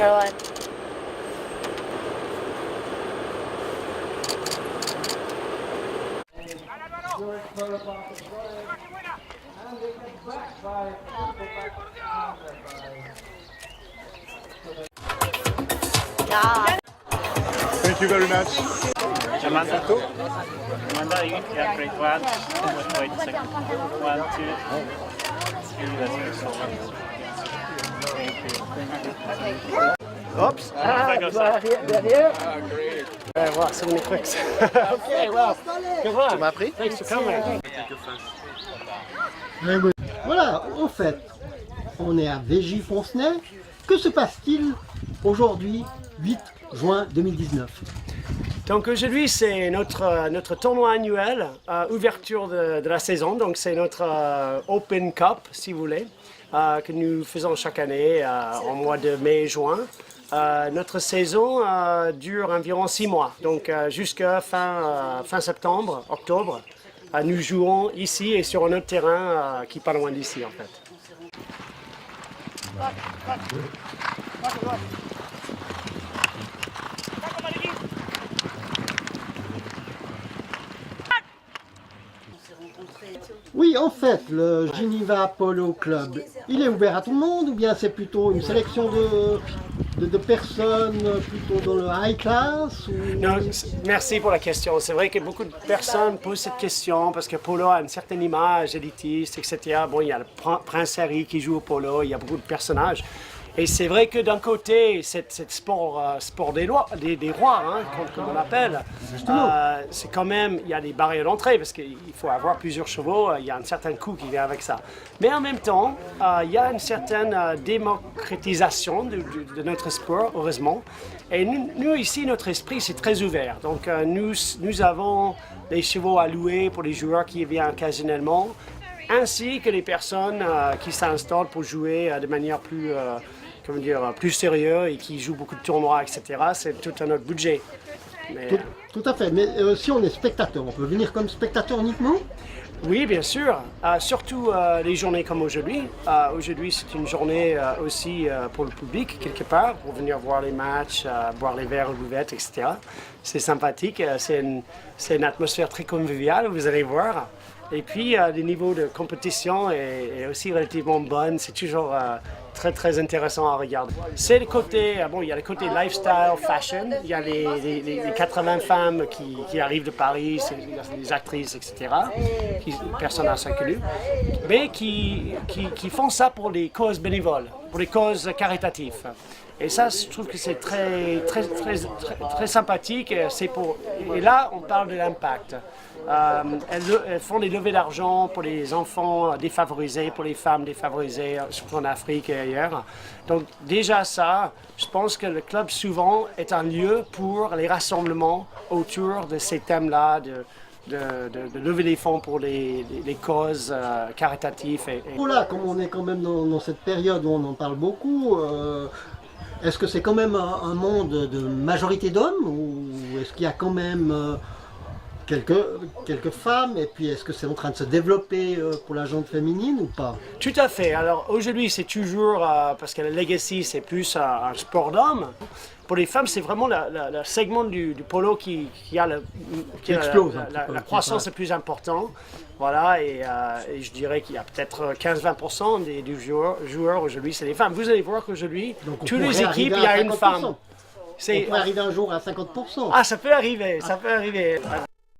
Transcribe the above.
Caroline. Thank you very much. Amanda, yeah, great one. Wait a second. 1, 2, 3, that's Oops. Derrière. Wow, so many clicks. Okay, well, good luck. Tu m'as appris? Thanks for coming. Voilà, en fait, on est à Veigy-Foncenay. Que se passe-t-il aujourd'hui, 8 juin 2019? Donc aujourd'hui, c'est notre tournoi annuel, ouverture de la saison. Donc c'est notre Open Cup, si vous voulez, que nous faisons chaque année en mois de mai et juin. Notre saison dure environ 6 mois, donc jusqu'à fin septembre, octobre. Nous jouons ici et sur un autre terrain qui n'est pas loin d'ici en fait. Oui, en fait, le Geneva Polo Club, il est ouvert à tout le monde ou bien c'est plutôt une sélection de personnes plutôt dans le high class ou... Non, merci pour la question. C'est vrai que beaucoup de personnes posent cette question parce que polo a une certaine image élitiste, etc. Bon, il y a le prince Harry qui joue au polo, il y a beaucoup de personnages. Et c'est vrai que d'un côté, cette sport des rois, hein, comme on l'appelle, c'est quand même, il y a des barrières d'entrée parce qu'il faut avoir plusieurs chevaux, il y a un certain coût qui vient avec ça. Mais en même temps, il y a une certaine démocratisation de notre sport, heureusement. Et nous ici, notre esprit, c'est très ouvert. Donc nous avons des chevaux à louer pour les joueurs qui viennent occasionnellement, ainsi que les personnes qui s'installent pour jouer de manière plus sérieux et qui jouent beaucoup de tournois, etc. C'est tout un autre budget. Mais, tout à fait, mais si on est spectateur, on peut venir comme spectateur uniquement? oui, bien sûr, surtout les journées comme aujourd'hui. Aujourd'hui, c'est une journée aussi pour le public, quelque part, pour venir voir les matchs, boire les verres aux bouvettes, etc. C'est sympathique, c'est une atmosphère très conviviale, vous allez voir. Et puis, le niveau de compétition est aussi relativement bon. C'est toujours très, très intéressant à regarder. C'est le côté, il y a le côté lifestyle, fashion. Il y a les 80 femmes qui arrivent de Paris, les actrices, etc. Personnages inconnus. Mais qui font ça pour des causes bénévoles, pour des causes caritatives. Et ça, je trouve que c'est très, très, très, très, très sympathique. Et là, on parle de l'impact. Elles font des levées d'argent pour les enfants défavorisés, pour les femmes défavorisées, surtout en Afrique et ailleurs. Donc déjà ça, je pense que le club souvent est un lieu pour les rassemblements autour de ces thèmes-là, de lever des fonds pour les causes caritatives. Voilà, comme on est quand même dans cette période où on en parle beaucoup, est-ce que c'est quand même un monde de majorité d'hommes ou est-ce qu'il y a quand même quelques femmes, et puis est-ce que c'est en train de se développer pour la gente féminine ou pas? Tout à fait. Alors aujourd'hui, c'est toujours, parce que le legacy, c'est plus un sport d'hommes. Pour les femmes, c'est vraiment le segment du polo qui a explose la croissance la plus importante. Voilà, et je dirais qu'il y a peut-être 15-20% des joueurs aujourd'hui, c'est les femmes. Vous allez voir qu'aujourd'hui, toutes les équipes, il y a une femme. On peut arriver un jour à 50%. Ah, ça peut arriver, ça peut arriver.